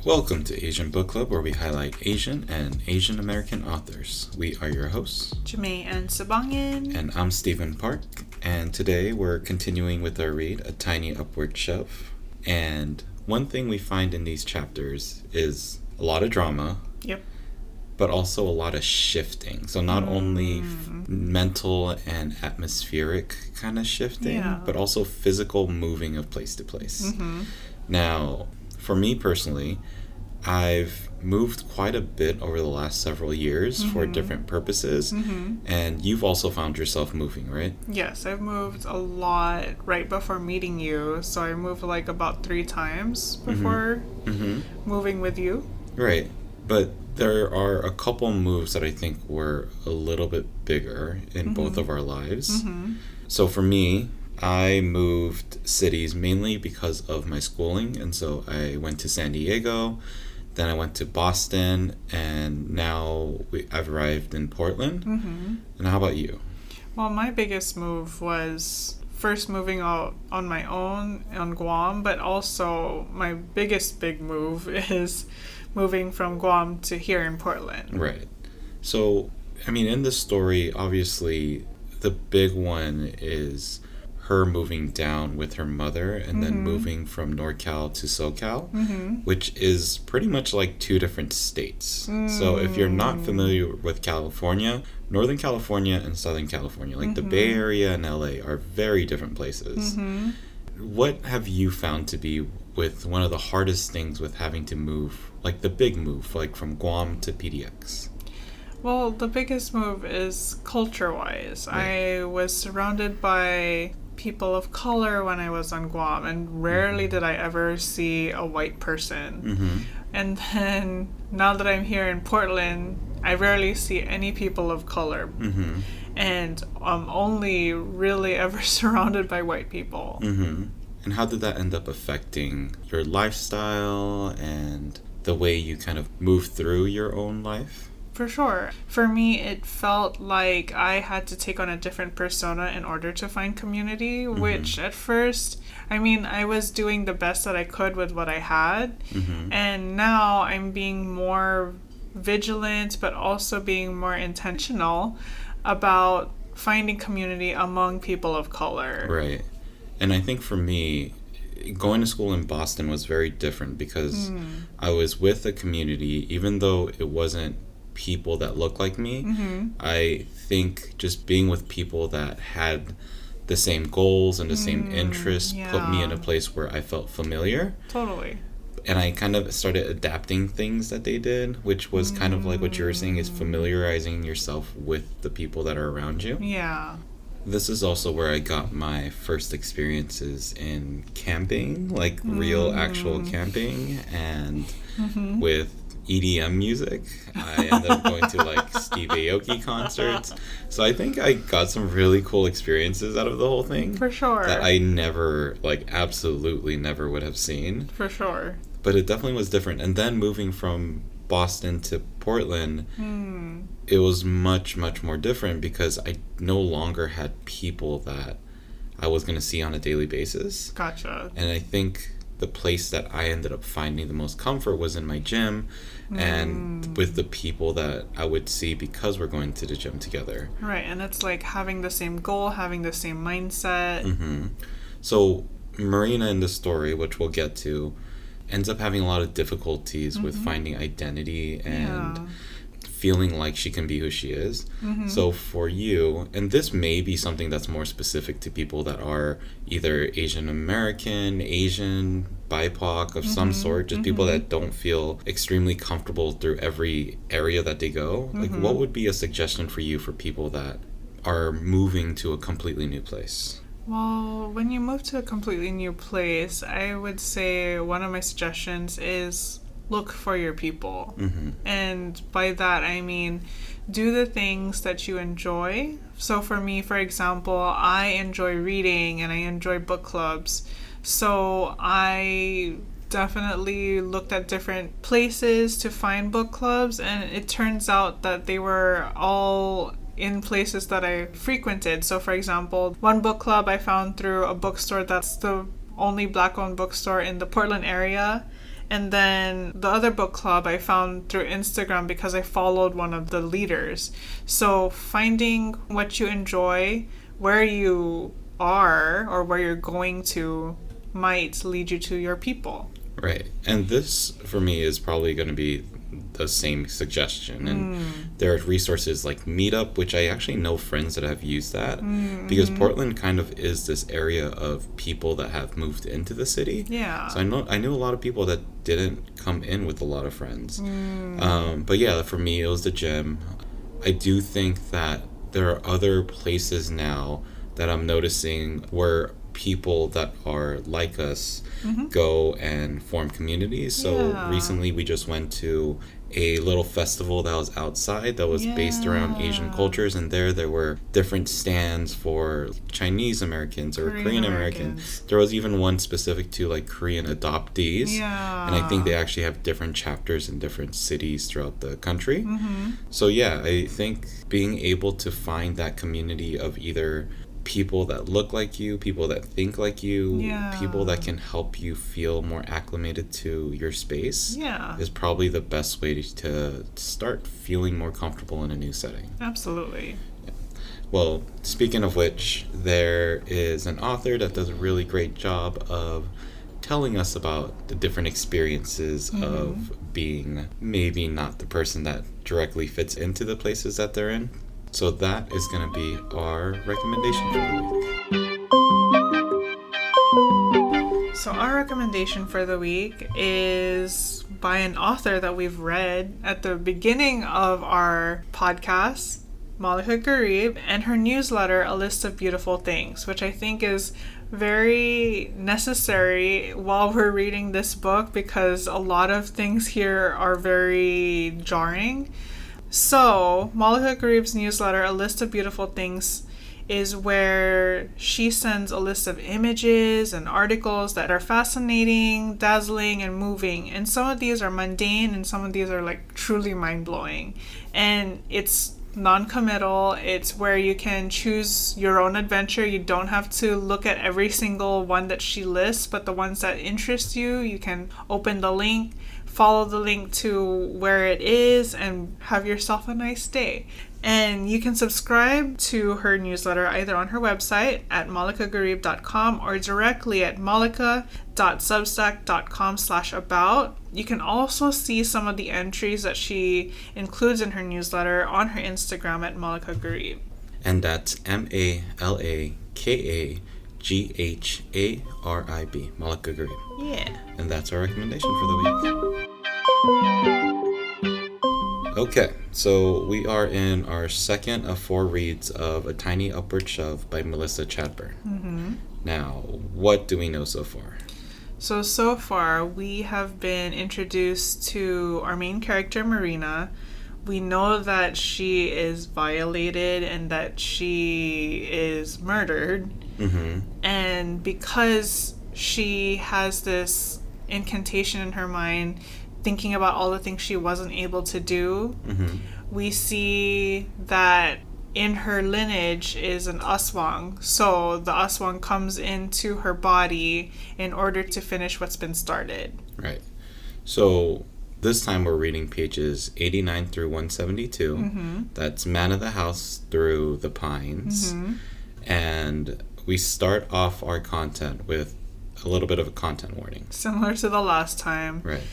Welcome to Asian Book Club, where we highlight Asian and Asian American authors. We are your hosts, Jamae and Sabangan. and I'm Stephen Park, and today we're continuing with our read, A Tiny Upward Shove. And one thing we find in these chapters is a lot of drama, Yep. but also a lot of shifting. So not only mental and atmospheric kind of shifting, but also physical moving of place to place. Now, for me personally, I've moved quite a bit over the last several years for different purposes, and you've also found yourself moving, right? Yes, I've moved a lot right before meeting you, so I moved like about 3 times before moving with you. Right, but there are a couple moves that I think were a little bit bigger in both of our lives. So for me, I moved cities mainly because of my schooling, and so I went to San Diego, then I went to Boston, and now I've arrived in Portland. And how about you? Well, my biggest move was first moving out on my own on Guam, but also my biggest big move is moving from Guam to here in Portland. Right. So, I mean, in this story, obviously, the big one is her moving down with her mother and then moving from NorCal to SoCal, which is pretty much like 2 different states. So if you're not familiar with California, Northern California and Southern California, like the Bay Area and LA, are very different places. What have you found to be with one of the hardest things with having to move, like the big move, like from Guam to PDX? Well, the biggest move is culture-wise. Right. I was surrounded by people of color when I was on Guam, and rarely did I ever see a white person. And then now that I'm here in Portland, I rarely see any people of color. And I'm only really ever surrounded by white people. And how did that end up affecting your lifestyle and the way you kind of move through your own life? For sure. For me, it felt like I had to take on a different persona in order to find community, which at first, I mean, I was doing the best that I could with what I had. And now I'm being more vigilant, but also being more intentional about finding community among people of color. Right. And I think for me, going to school in Boston was very different because I was with a community, even though it wasn't people that look like me. I think just being with people that had the same goals and the same interests put me in a place where I felt familiar. Totally. And I kind of started adapting things that they did, which was kind of like what you were saying, is familiarizing yourself with the people that are around you. Yeah. This is also where I got my first experiences in camping, like real actual camping, and with EDM music. I ended up going to like Steve Aoki concerts. So I think I got some really cool experiences out of the whole thing. For sure. That I never, like absolutely never would have seen. For sure. But it definitely was different. And then moving from Boston to Portland, it was much, much more different because I no longer had people that I was going to see on a daily basis. Gotcha. And I think the place that I ended up finding the most comfort was in my gym and with the people that I would see because we're going to the gym together. Right, and it's like having the same goal, having the same mindset. So Marina in the story, which we'll get to, ends up having a lot of difficulties with finding identity and feeling like she can be who she is. So for you, and this may be something that's more specific to people that are either Asian American, Asian, BIPOC of some sort, just people that don't feel extremely comfortable through every area that they go. Like, what would be a suggestion for you for people that are moving to a completely new place? Well, when you move to a completely new place, I would say one of my suggestions is look for your people. And by that, I mean, do the things that you enjoy. So for me, for example, I enjoy reading and I enjoy book clubs. So I definitely looked at different places to find book clubs, and it turns out that they were all in places that I frequented. So for example, one book club I found through a bookstore that's the only Black-owned bookstore in the Portland area. And then the other book club I found through Instagram because I followed one of the leaders. So finding what you enjoy, where you are or where you're going to might lead you to your people. Right. And this, for me, is probably going to be the same suggestion. And there are resources like Meetup, which I actually know friends that have used that, because Portland kind of is this area of people that have moved into the city. Yeah. So I knew a lot of people that didn't come in with a lot of friends. But yeah, for me, it was the gym. I do think that there are other places now that I'm noticing where people that are like us go and form communities. So recently we just went to a little festival that was outside that was based around Asian cultures, and there were different stands for Chinese Americans or Korean Americans. There was even one specific to like Korean adoptees, and I think they actually have different chapters in different cities throughout the country. So yeah, I think being able to find that community of either people that look like you, people that think like you, people that can help you feel more acclimated to your space is probably the best way to start feeling more comfortable in a new setting. Absolutely. Yeah. Well, speaking of which, there is an author that does a really great job of telling us about the different experiences of being maybe not the person that directly fits into the places that they're in. So that is going to be our recommendation for the week. So our recommendation for the week is by an author that we've read at the beginning of our podcast, Malika Gharib, and her newsletter, A List of Beautiful Things, which I think is very necessary while we're reading this book because a lot of things here are very jarring. So, Malika Gharib's newsletter, A List of Beautiful Things, is where she sends a list of images and articles that are fascinating, dazzling, and moving. And some of these are mundane and some of these are like truly mind-blowing. And it's non-committal. It's where you can choose your own adventure. You don't have to look at every single one that she lists, but the ones that interest you, you can open the link, follow the link to where it is, and have yourself a nice day. And you can subscribe to her newsletter either on her website at malikagharib.com or directly at malika.substack.com/about. You can also see some of the entries that she includes in her newsletter on her Instagram at Malika Gharib. And that's MALAKAGHARIB, Malika Gharib. Yeah. And that's our recommendation for the week. Okay, so we are in our second of 4 reads of A Tiny Upward Shove by Melissa Chadbourne. Now, what do we know so far? So far, we have been introduced to our main character, Marina. We know that she is violated and that she is murdered. And because she has this incantation in her mind, thinking about all the things she wasn't able to do, we see that in her lineage is an aswang. So the aswang comes into her body in order to finish what's been started. Right. So this time we're reading pages 89 through 172. That's Man of the House through The Pines. And we start off our content with a little bit of a content warning. Similar to the last time. Right.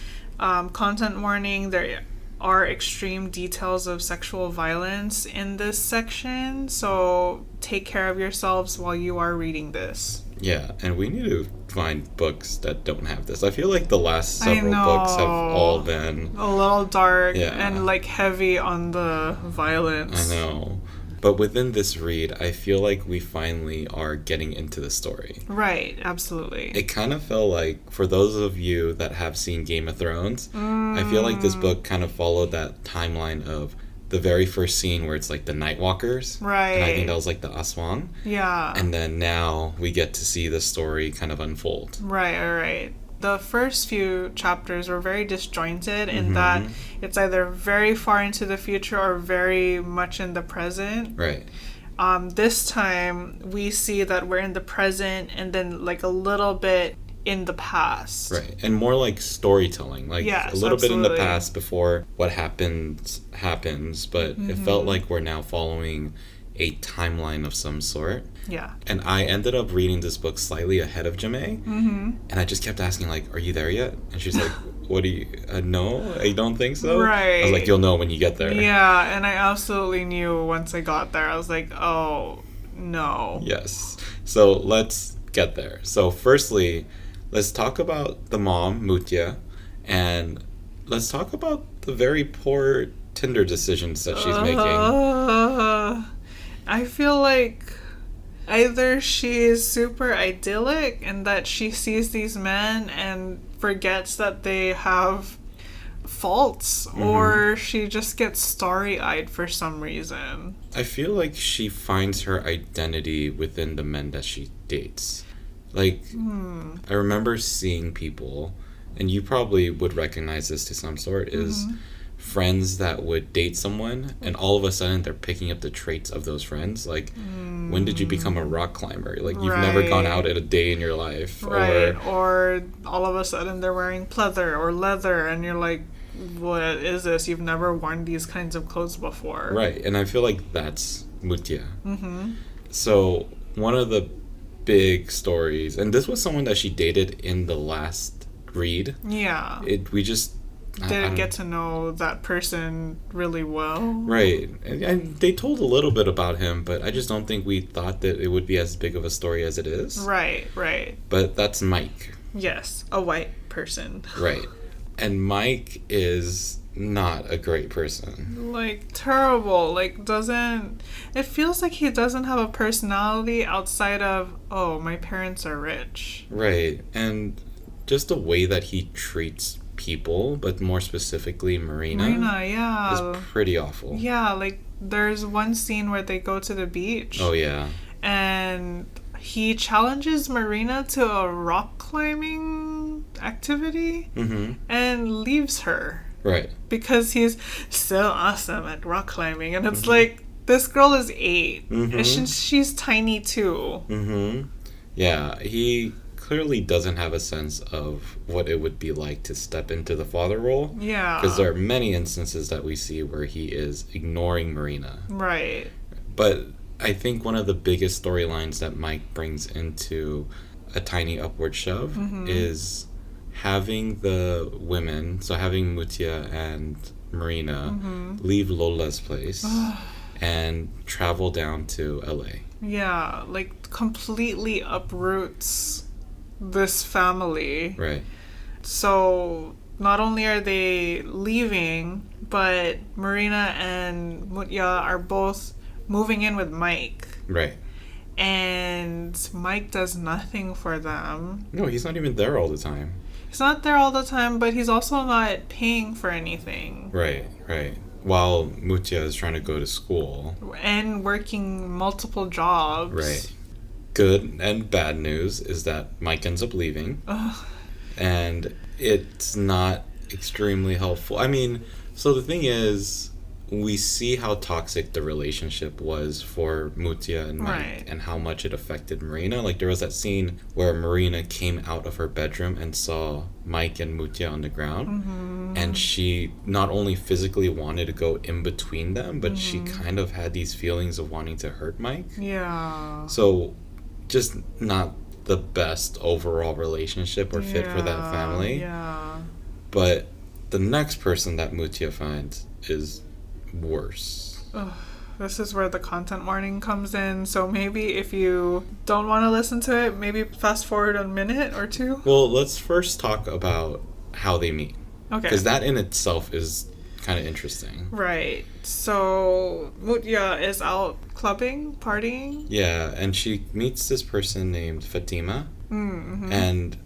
Content warning, there are extreme details of sexual violence in this section, so take care of yourselves while you are reading this. Yeah, and we need to find books that don't have this. I feel like the last several books have all been a little dark and like heavy on the violence. I know. But within this read, I feel like we finally are getting into the story. Right, absolutely. It kind of felt like, for those of you that have seen Game of Thrones, I feel like this book kind of followed that timeline of the very first scene where it's like the Night Walkers. Right. And I think that was like the Aswang. Yeah. And then now we get to see the story kind of unfold. Right. The first few chapters were very disjointed in that it's either very far into the future or very much in the present. Right. This time we see that we're in the present and then like a little bit in the past. Right. And more like storytelling. Like Yes, a little bit in the absolutely. past before what happens, but it felt like we're now following a timeline of some sort. Yeah. And I ended up reading this book slightly ahead of Jamae. And I just kept asking, like, are you there yet? And she's like, what do you, no, I don't think so. Right. I was like, you'll know when you get there. Yeah, and I absolutely knew once I got there. I was like, oh, no. Yes. So let's get there. So firstly, let's talk about the mom, Mutya, and let's talk about the very poor Tinder decisions that she's making. I feel like either she's super idyllic and that she sees these men and forgets that they have faults, or she just gets starry-eyed for some reason. I feel like she finds her identity within the men that she dates. Like, I remember seeing people, and you probably would recognize this to some sort, is friends that would date someone, and all of a sudden they're picking up the traits of those friends. Like, when did you become a rock climber? Like, you've never gone out at a day in your life. Right, or all of a sudden they're wearing pleather or leather, and you're like, what is this? You've never worn these kinds of clothes before. Right, and I feel like that's Mutya. So, one of the big stories, and this was someone that she dated in the last read. Yeah. We just didn't get to know that person really well. Right. And they told a little bit about him, but I just don't think we thought that it would be as big of a story as it is. Right, right. But that's Mike. Yes, a white person. Right. And Mike is not a great person. Like, terrible. Like, it feels like he doesn't have a personality outside of, oh, my parents are rich. Right. And just the way that he treats people, but more specifically Marina, yeah, is pretty awful. Yeah, like there's one scene where they go to the beach. Oh yeah. And he challenges Marina to a rock climbing activity and leaves her. Right. Because he's so awesome at rock climbing, and it's like, this girl is 8 and she's tiny too. Yeah, he clearly doesn't have a sense of what it would be like to step into the father role. Yeah. Because there are many instances that we see where he is ignoring Marina. Right. But I think one of the biggest storylines that Mike brings into A Tiny Upward Shove is having the women, so having Mutya and Marina leave Lola's place and travel down to LA. Yeah, like completely uproots this family. Right. So not only are they leaving, but Marina and Mutya are both moving in with Mike. Right. And Mike does nothing for them. No, he's not even there all the time. He's not there all the time, but he's also not paying for anything. Right, right. While Mutya is trying to go to school. And working multiple jobs. Right. Good and bad news is that Mike ends up leaving. Ugh. And it's not extremely helpful. I mean, so the thing is, we see how toxic the relationship was for Mutya and Mike, and how much it affected Marina. Like, there was that scene where Marina came out of her bedroom and saw Mike and Mutya on the ground, and she not only physically wanted to go in between them, but she kind of had these feelings of wanting to hurt Mike. Yeah. So, just not the best overall relationship or fit for that family. Yeah. But the next person that Mutya finds is worse. Ugh. This is where the content warning comes in. So maybe if you don't want to listen to it, maybe fast forward a minute or two. Well, let's first talk about how they meet. Okay. Because that in itself is kind of interesting. Right. So Mutya is out clubbing, partying. Yeah, and she meets this person named Fatima. And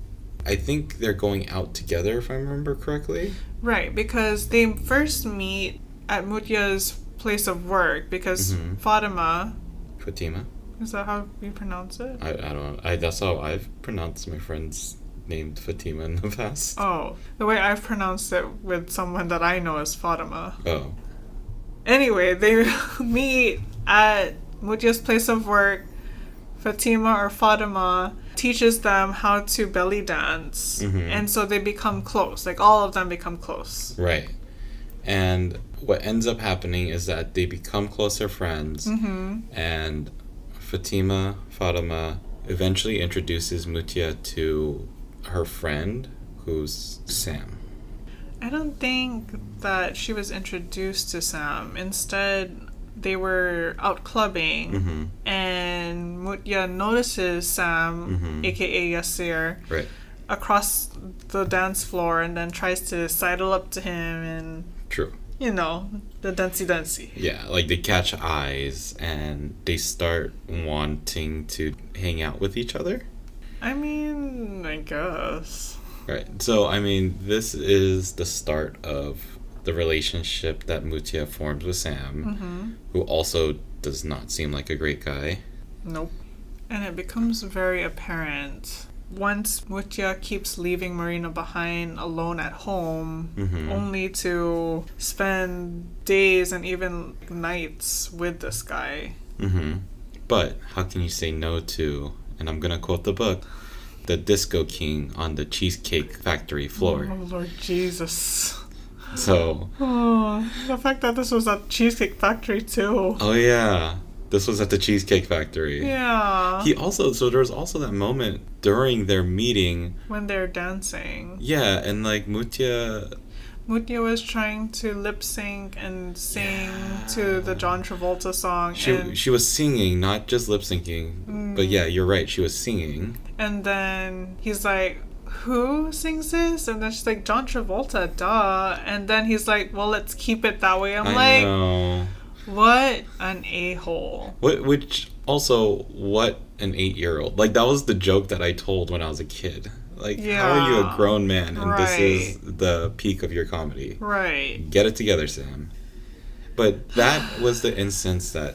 I think they're going out together, if I remember correctly. Right, because they first meet at Mutya's place of work, because Fatima, is that how you pronounce it? I don't know. That's how I've pronounced my friend's named Fatima in the past. Oh, the way I've pronounced it with someone that I know is Fatima. Oh. Anyway, they meet at Mutya's place of work. Fatima or Fatima teaches them how to belly dance. And so they become close. Like, all of them become close. Right. And what ends up happening is that they become closer friends. And Fatima eventually introduces Mutya to her friend, who's Sam. I don't think that she was introduced to Sam. Instead, they were out clubbing, and Mutya notices Sam, aka Yasir, across the dance floor, and then tries to sidle up to him and... True. You know, the dancey. Yeah, like they catch eyes and they start wanting to hang out with each other. I mean, I guess. Right. So, I mean, this is the start of the relationship that Mutya forms with Sam, who also does not seem like a great guy. Nope. And it becomes very apparent once Mutya keeps leaving Marina behind alone at home, only to spend days and even nights with this guy. But how can you say no to, and I'm going to quote the book, the Disco King on the Cheesecake Factory floor? Oh, Lord Jesus. So... Oh, the fact that this was at Cheesecake Factory, too. Oh, yeah. This was at the Cheesecake Factory. Yeah. So there was also that moment during their meeting. When they're dancing. Yeah, and like Mutya was trying to lip sync and sing to the John Travolta song. She was singing, not just lip syncing. But yeah, you're right, she was singing. And then he's like, who sings this? And then she's like, John Travolta, duh. And then he's like, well, let's keep it that way. I know. What an a-hole. Which also, what an 8-year-old. Like, that was the joke that I told when I was a kid. Like, how are you a grown man and this is the peak of your comedy? Right. Get it together, Sam. But that was the instance that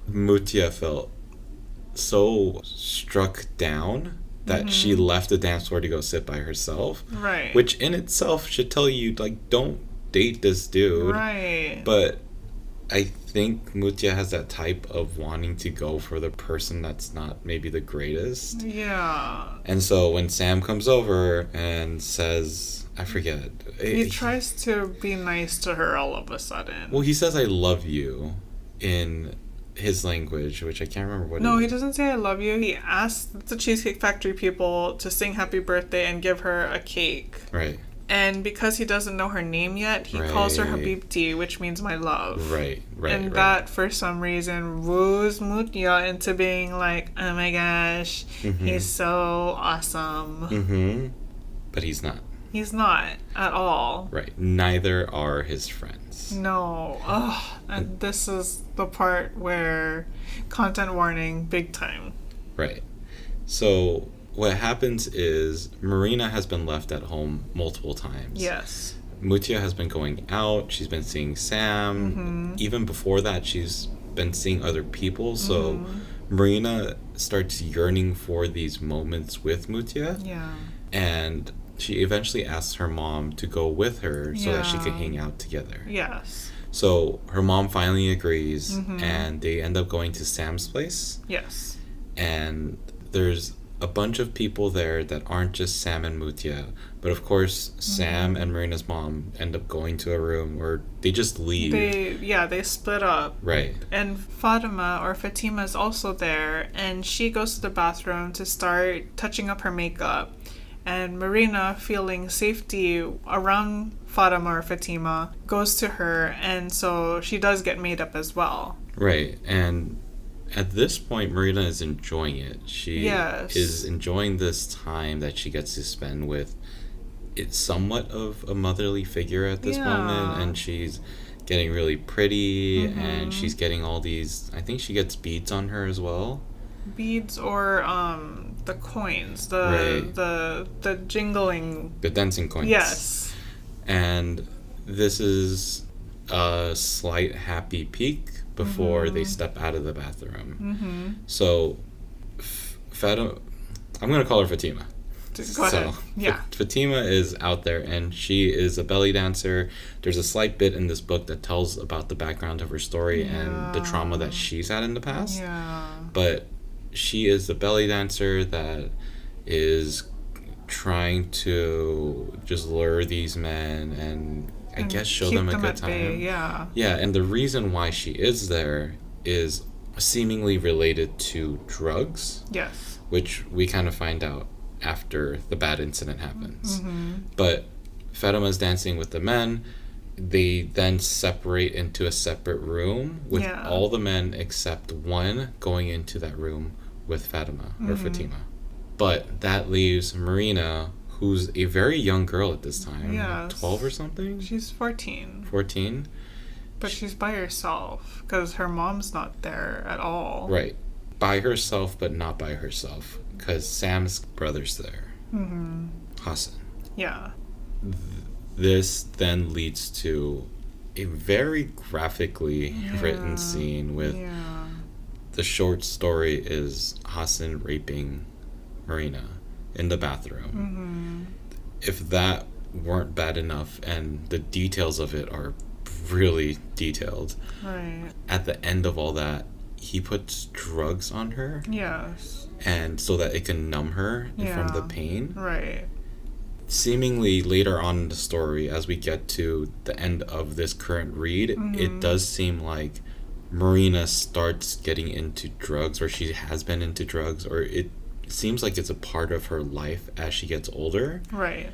Mutya felt so struck down that she left the dance floor to go sit by herself. Right. Which in itself should tell you, like, don't date this dude. Right. But I think Mutya has that type of wanting to go for the person that's not maybe the greatest. Yeah. And so when Sam comes over and says, I forget. He tries to be nice to her all of a sudden. Well, he says, I love you in his language, which I can't remember what No, he doesn't say I love you. He asks the Cheesecake Factory people to sing happy birthday and give her a cake. Right. And because he doesn't know her name yet, he calls her Habibti, which means my love. Right. And that, for some reason, woos Mutya into being like, oh my gosh, he's so awesome. But he's not. He's not at all. Right. Neither are his friends. No. Ugh. And this is the part where content warning, big time. Right. So what happens is Marina has been left at home multiple times. Yes. Mutya has been going out. She's been seeing Sam. Even before that, she's been seeing other people. So Marina starts yearning for these moments with Mutya. Yeah. And she eventually asks her mom to go with her so that she could hang out together. Yes. So her mom finally agrees, and they end up going to Sam's place. Yes. And there's a bunch of people there that aren't just Sam and Mutya, but of course Sam and Marina's mom end up going to a room where they just leave. They split up. Right. And Fatima is also there, and she goes to the bathroom to start touching up her makeup. And Marina, feeling safety around Fatima, goes to her, and so she does get made up as well. Right. And at this point, Marina is enjoying it. She is enjoying this time that she gets to spend with it's somewhat of a motherly figure at this moment, and she's getting really pretty, and she's getting all these, I think she gets beads on her as well. Beads or the coins, the jingling, the dancing coins. Yes. And this is a slight happy peak before they step out of the bathroom. So Fatima, I'm going to call her Fatima. Go ahead. Yeah. Fatima is out there, and she is a belly dancer. There's a slight bit in this book that tells about the background of her story and the trauma that she's had in the past. Yeah. But she is the belly dancer that is trying to just lure these men and I guess show them a good time. Bay, yeah. Yeah, and the reason why she is there is seemingly related to drugs. Yes. Which we kind of find out after the bad incident happens. But Fatima's dancing with the men. They then separate into a separate room with all the men except one going into that room with Fatima or Fatima. But that leaves Marina, who's a very young girl at this time. Yeah. 12 or something? She's 14. 14? But she's by herself because her mom's not there at all. Right. By herself, but not by herself. Because Sam's brother's there. Hassan. Yeah. This then leads to a very graphically written scene with the short story is Hassan raping Marina in the bathroom. If that weren't bad enough, and the details of it are really detailed, at the end of all that, he puts drugs on her. Yes. And so that it can numb her from the pain. Right. Seemingly later on in the story, as we get to the end of this current read, it does seem like Marina starts getting into drugs, or she has been into drugs, or it seems like it's a part of her life as she gets older. Right.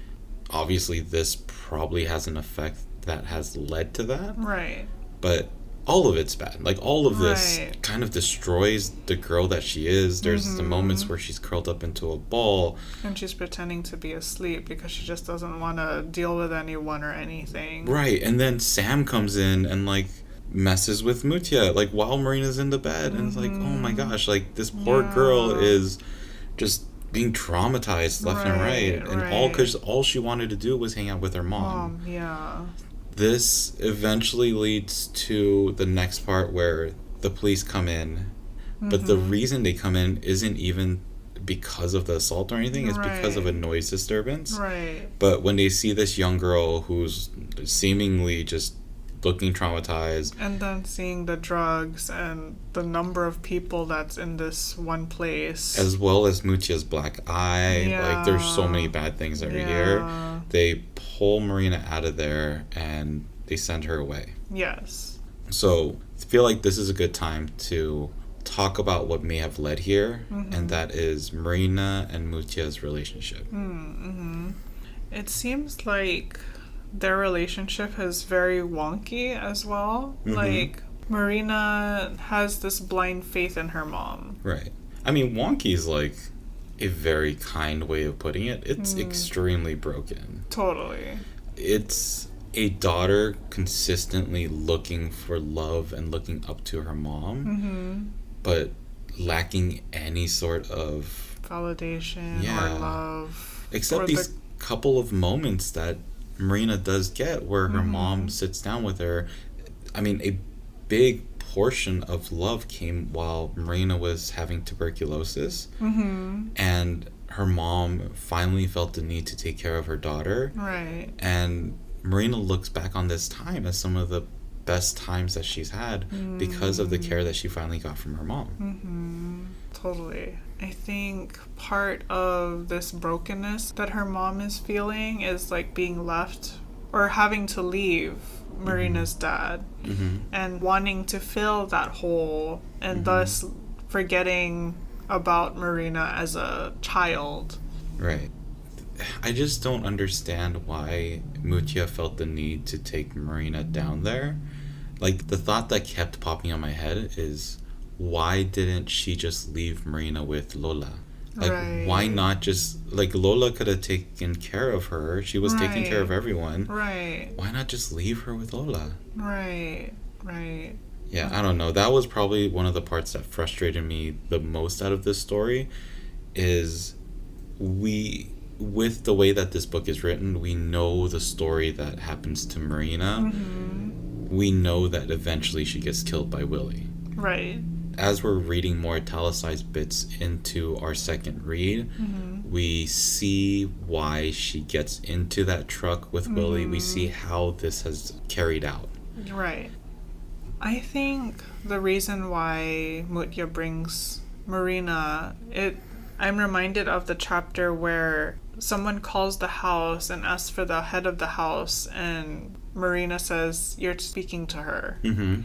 Obviously, this probably has an effect that has led to that. Right. But all of it's bad. Like, all of this kind of destroys the girl that she is. There's the moments where she's curled up into a ball. And she's pretending to be asleep because she just doesn't want to deal with anyone or anything. Right. And then Sam comes in and, like, messes with Mutya, like, while Marina's in the bed. And it's like, oh my gosh, like, this poor girl is just being traumatized left and right. And all because all she wanted to do was hang out with her mom. This eventually leads to the next part where the police come in, but the reason they come in isn't even because of the assault or anything, it's because of a noise disturbance. Right. But when they see this young girl who's seemingly just looking traumatized, and then seeing the drugs and the number of people that's in this one place, as well as Mutya's black eye, like, there's so many bad things that are here. They pull Marina out of there and they send her away. Yes. So I feel like this is a good time to talk about what may have led here, and that is Marina and Mutya's relationship. It seems like their relationship is very wonky as well. Like, Marina has this blind faith in her mom. Right. I mean, wonky is like a very kind way of putting it. It's extremely broken. Totally. It's a daughter consistently looking for love and looking up to her mom, but lacking any sort of validation or love. Except these couple of moments that Marina does get where her mom sits down with her. I mean, a big portion of love came while Marina was having tuberculosis, and her mom finally felt the need to take care of her daughter. Right. And Marina looks back on this time as some of the best times that she's had because of the care that she finally got from her mom. Totally. I think part of this brokenness that her mom is feeling is like being left or having to leave Marina's dad and wanting to fill that hole and thus forgetting about Marina as a child. Right. I just don't understand why Mutya felt the need to take Marina down there. Like, the thought that kept popping on my head is, why didn't she just leave Marina with Lola? Like, why not just, like, Lola could have taken care of her. She was taking care of everyone. Right. Why not just leave her with Lola? Right. Yeah, I don't know. That was probably one of the parts that frustrated me the most out of this story is with the way that this book is written, we know the story that happens to Marina. We know that eventually she gets killed by Willie. Right. As we're reading more italicized bits into our second read, we see why she gets into that truck with Willie. We see how this has carried out. Right. I think the reason why Mutya brings Marina, I'm reminded of the chapter where someone calls the house and asks for the head of the house, and Marina says, "You're speaking to her." Mm-hmm.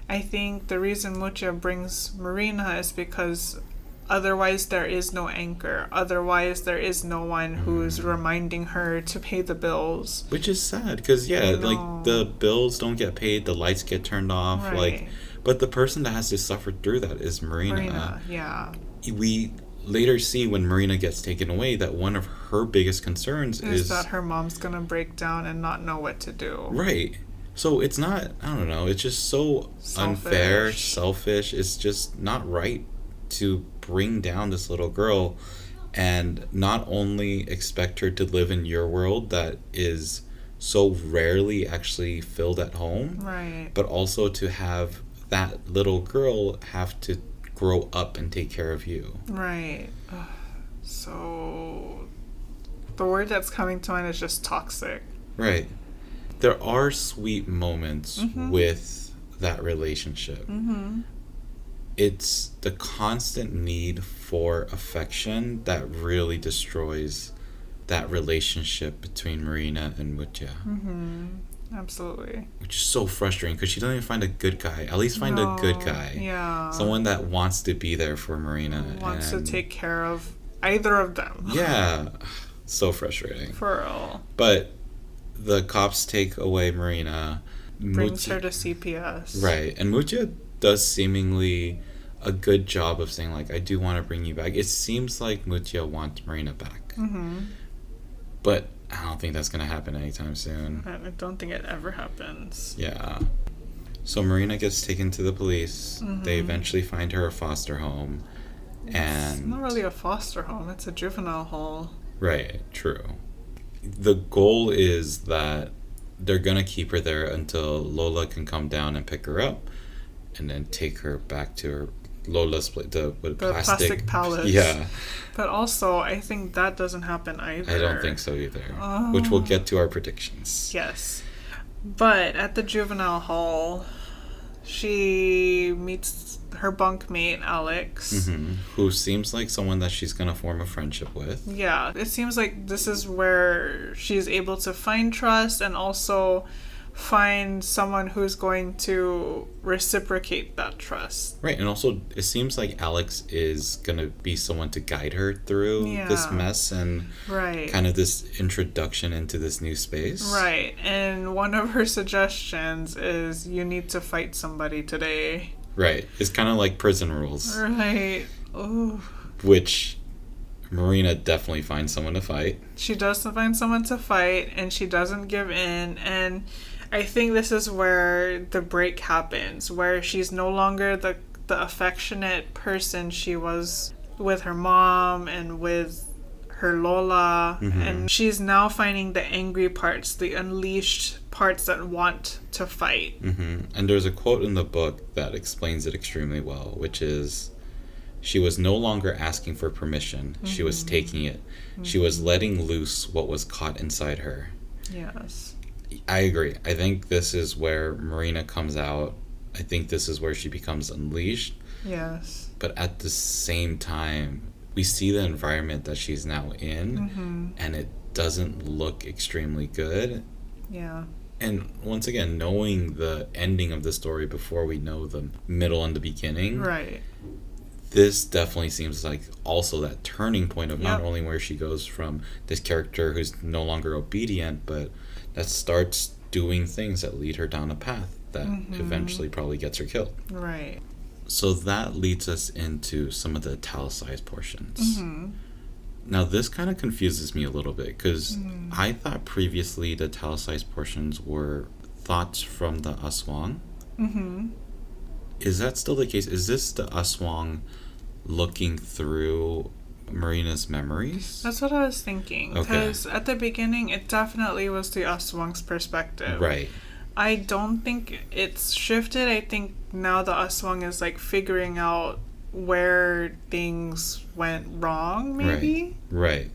I think the reason Mutya brings Marina is because otherwise there is no anchor. Otherwise there is no one who's reminding her to pay the bills. Which is sad, because, like, the bills don't get paid, the lights get turned off. Right. Like, but the person that has to suffer through that is Marina. Yeah. We later see when Marina gets taken away that one of her biggest concerns is that her mom's gonna break down and not know what to do. Right. So it's not, I don't know, it's just so unfair, selfish. It's just not right to bring down this little girl and not only expect her to live in your world that is so rarely actually filled at home, right, but also to have that little girl have to grow up and take care of you. Right. So the word that's coming to mind is just toxic. Right. There are sweet moments with that relationship. Mm-hmm. It's the constant need for affection that really destroys that relationship between Marina and Mutya. Mm-hmm. Absolutely. Which is so frustrating because she doesn't even find a good guy. At least find a good guy. Yeah. Someone that wants to be there for Marina. Wants to take care of either of them. Yeah. So frustrating. For real. But the cops take away Marina. Brings her to CPS. Right. And Mutya does seemingly a good job of saying, like, I do want to bring you back. It seems like Mutya wants Marina back. Mm-hmm. But I don't think that's going to happen anytime soon. I don't think it ever happens. Yeah. So Marina gets taken to the police. Mm-hmm. They eventually find her a foster home. And it's not really a foster home. It's a juvenile hall. Right. True. The goal is that they're going to keep her there until Lola can come down and pick her up and then take her back to her Lola's place, the plastic palace. Yeah. But also, I think that doesn't happen either. I don't think so either. Which we'll get to our predictions. Yes. But at the juvenile hall, she meets her bunkmate, Alex. Mm-hmm. Who seems like someone that she's going to form a friendship with. Yeah. It seems like this is where she's able to find trust and also find someone who's going to reciprocate that trust. Right, and also it seems like Alex is going to be someone to guide her through this mess and kind of this introduction into this new space. Right, and one of her suggestions is you need to fight somebody today. Right, it's kind of like prison rules. Right. Ooh. Which Marina definitely finds someone to fight. She does find someone to fight, and she doesn't give in, and I think this is where the break happens, where she's no longer the affectionate person she was with her mom and with her Lola, and she's now finding the angry parts, the unleashed parts that want to fight. And there's a quote in the book that explains it extremely well, which is, she was no longer asking for permission, she was taking it. She was letting loose what was caught inside her. Yes. I agree. I think this is where Marina comes out. I think this is where she becomes unleashed. Yes. But at the same time, we see the environment that she's now in, and it doesn't look extremely good. Yeah. And once again, knowing the ending of the story before we know the middle and the beginning, right, this definitely seems like also that turning point of not only where she goes from this character who's no longer obedient, but that starts doing things that lead her down a path that eventually probably gets her killed. Right. So that leads us into some of the italicized portions. Now this kind of confuses me a little bit because I thought previously the italicized portions were thoughts from the Aswang. Is that still the case? Is this the Aswang looking through Marina's memories? That's what I was thinking. Because at the beginning, it definitely was the Aswang's perspective. Right. I don't think it's shifted. I think now the Aswang is like figuring out where things went wrong, maybe? Right.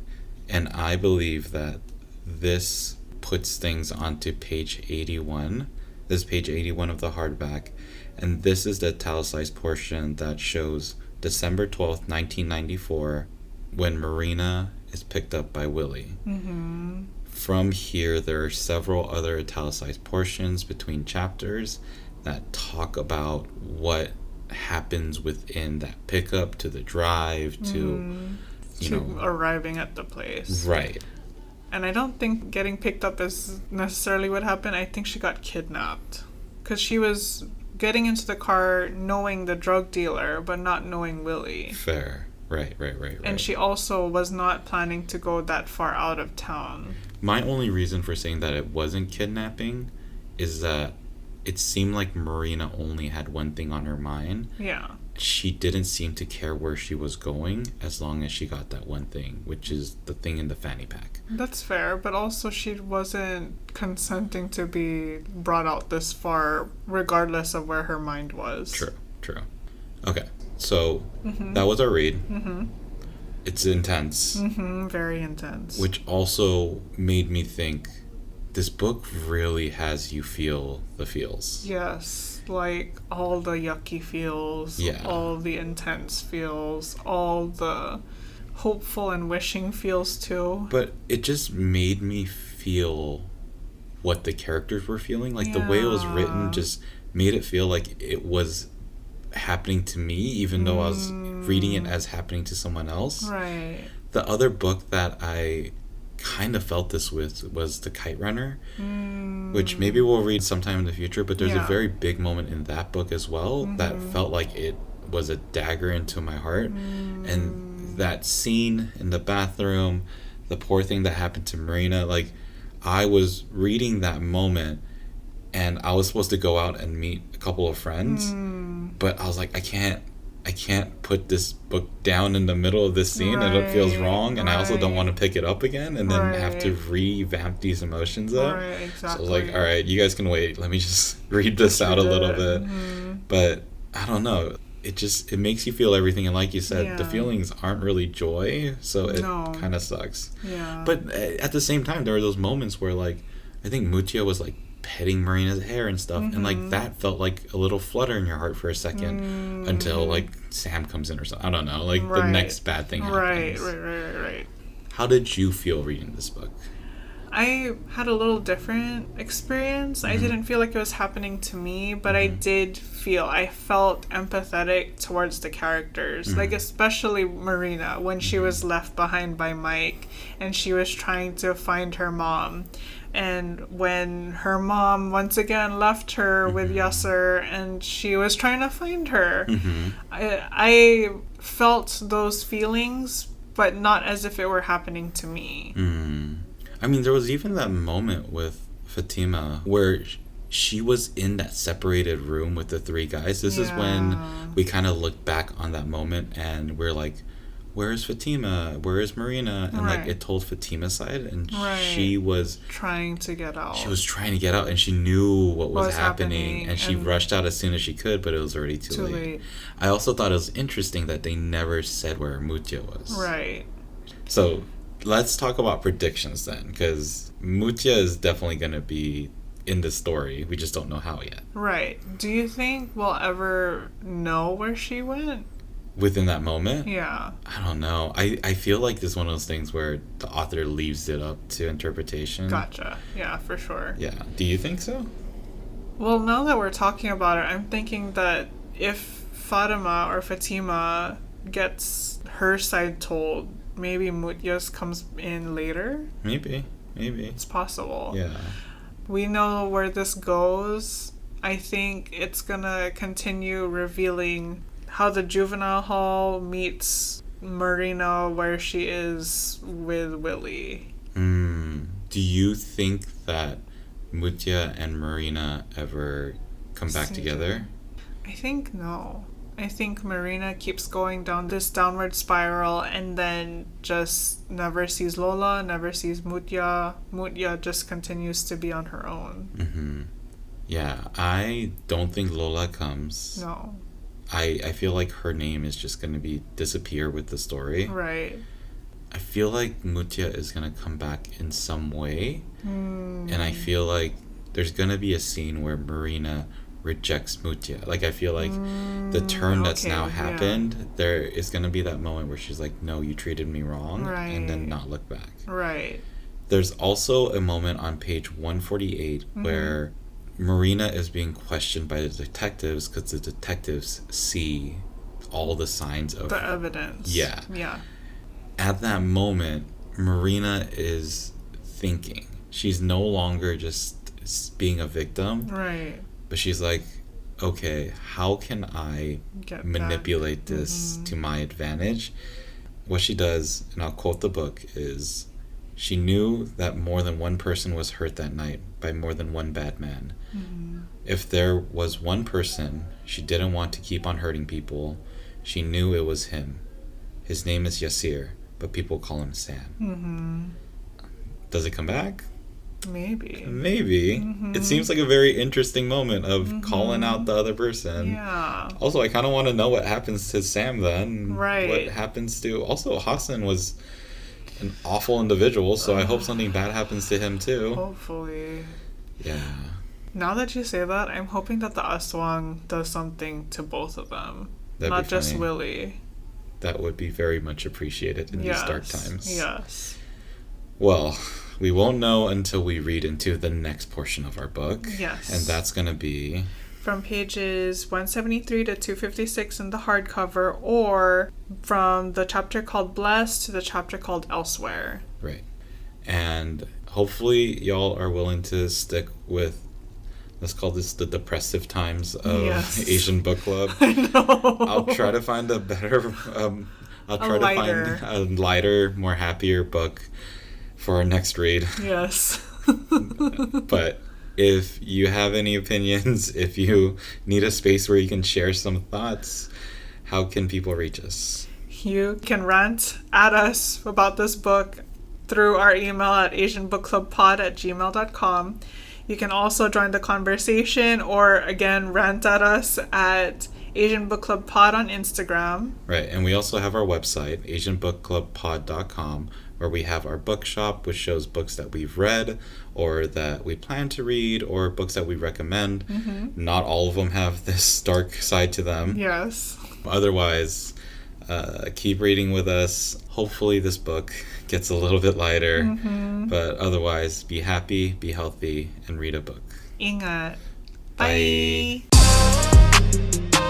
And I believe that this puts things onto page 81. This is page 81 of the hardback. And this is the italicized portion that shows December 12th, 1994, when Marina is picked up by Willie. Mm-hmm. From here, there are several other italicized portions between chapters that talk about what happens within that pickup to the drive to, arriving at the place. Right. And I don't think getting picked up is necessarily what happened. I think she got kidnapped. Because she was getting into the car knowing the drug dealer, but not knowing Willie. Fair. Right. And she also was not planning to go that far out of town. My only reason for saying that it wasn't kidnapping is that it seemed like Marina only had one thing on her mind. Yeah. She didn't seem to care where she was going as long as she got that one thing, which is the thing in the fanny pack. That's fair, but also she wasn't consenting to be brought out this far regardless of where her mind was. True. Okay, so that was our read. Mm-hmm. It's intense. Mm-hmm, very intense. Which also made me think this book really has you feel the feels. Yes, like all the yucky feels, all the intense feels, all the hopeful and wishing feels too. But it just made me feel what the characters were feeling. Like the way it was written just made it feel like it was happening to me, even though I was reading it as happening to someone else. Right. The other book that I kind of felt this with was The Kite Runner, which maybe we'll read sometime in the future, but there's a very big moment in that book as well that felt like it was a dagger into my heart. And that scene in the bathroom, the poor thing that happened to Marina, like I was reading that moment and I was supposed to go out and meet a couple of friends, but I was like, I can't put this book down in the middle of this scene, and it feels wrong, and I also don't want to pick it up again and then have to revamp these emotions up. Right, exactly. So I was like, all right, you guys can wait, let me just read this out a little bit. But I don't know, it makes you feel everything, and like you said, the feelings aren't really joy, so it kind of sucks. But at the same time, there were those moments where, like, I think Mutya was like petting Marina's hair and stuff, and like that felt like a little flutter in your heart for a second until like Sam comes in or something. I don't know, like the next bad thing happens. Right. How did you feel reading this book? I had a little different experience. I didn't feel like it was happening to me, but I felt empathetic towards the characters, like especially Marina when she was left behind by Mike and she was trying to find her mom. And when her mom once again left her with Yasser and she was trying to find her, I felt those feelings, but not as if it were happening to me. I mean, there was even that moment with Fatima where she was in that separated room with the three guys. This is when we kind of look back on that moment and we're like, where is Fatima? Where is Marina? And like it told Fatima's side, and she was trying to get out. She was trying to get out, and she knew what was happening, and she rushed out as soon as she could, but it was already too late. I also thought it was interesting that they never said where Mutya was. Right. So let's talk about predictions then, because Mutya is definitely going to be in the story. We just don't know how yet. Right. Do you think we'll ever know where she went? Within that moment? Yeah. I don't know. I feel like this is one of those things where the author leaves it up to interpretation. Gotcha. Yeah, for sure. Yeah. Do you think so? Well, now that we're talking about it, I'm thinking that if Fatima gets her side told, maybe Mutya's comes in later? Maybe. It's possible. Yeah. We know where this goes. I think it's gonna continue revealing how the juvenile hall meets Marina where she is with Willie. Do you think that Mutya and Marina ever come back together? I think no. I think Marina keeps going down this downward spiral and then just never sees Lola, never sees Mutya. Mutya just continues to be on her own. Yeah, I don't think Lola comes. No. I feel like her name is just going to disappear with the story. Right. I feel like Mutya is going to come back in some way. And I feel like there's going to be a scene where Marina rejects Mutya. Like, I feel like the turn that's now happened, there is going to be that moment where she's like, no, you treated me wrong, and then not look back. Right. There's also a moment on page 148 where Marina is being questioned by the detectives because the detectives see all the signs of... the evidence. Yeah. Yeah. At that moment, Marina is thinking. She's no longer just being a victim. Right. But she's like, okay, how can I manipulate this to my advantage? What she does, and I'll quote the book, is she knew that more than one person was hurt that night by more than one bad man. If there was one person she didn't want to keep on hurting people, she knew it was him. His name is Yasir, but people call him Sam. Does it come back? Maybe. It seems like a very interesting moment of calling out the other person. Yeah. Also, I kind of want to know what happens to Sam then. Right. What happens to... Also, Hassan was an awful individual, so I hope something bad happens to him too. Hopefully. Yeah. Now that you say that, I'm hoping that the Aswang does something to both of them. That'd not be just funny. Willie. That would be very much appreciated in these dark times. Yes. Well, we won't know until we read into the next portion of our book. Yes. And that's going to be... from pages 173 to 256 in the hardcover, or from the chapter called Blessed to the chapter called Elsewhere. Right. And hopefully y'all are willing to stick with... Let's call this the depressive times of Asian Book Club. I know. I'll try to find a better... I'll try to find a lighter, more happier book for our next read. Yes. But if you have any opinions, if you need a space where you can share some thoughts, how can people reach us? You can rant at us about this book through our email at asianbookclubpod@gmail.com. You can also join the conversation or, again, rant at us at Asian Book Club Pod on Instagram. Right, and we also have our website, asianbookclubpod.com, where we have our bookshop, which shows books that we've read or that we plan to read or books that we recommend. Not all of them have this dark side to them. Yes. Otherwise, keep reading with us. Hopefully this book gets a little bit lighter. But otherwise, be happy, be healthy, and read a book. Ingat. Bye. Bye.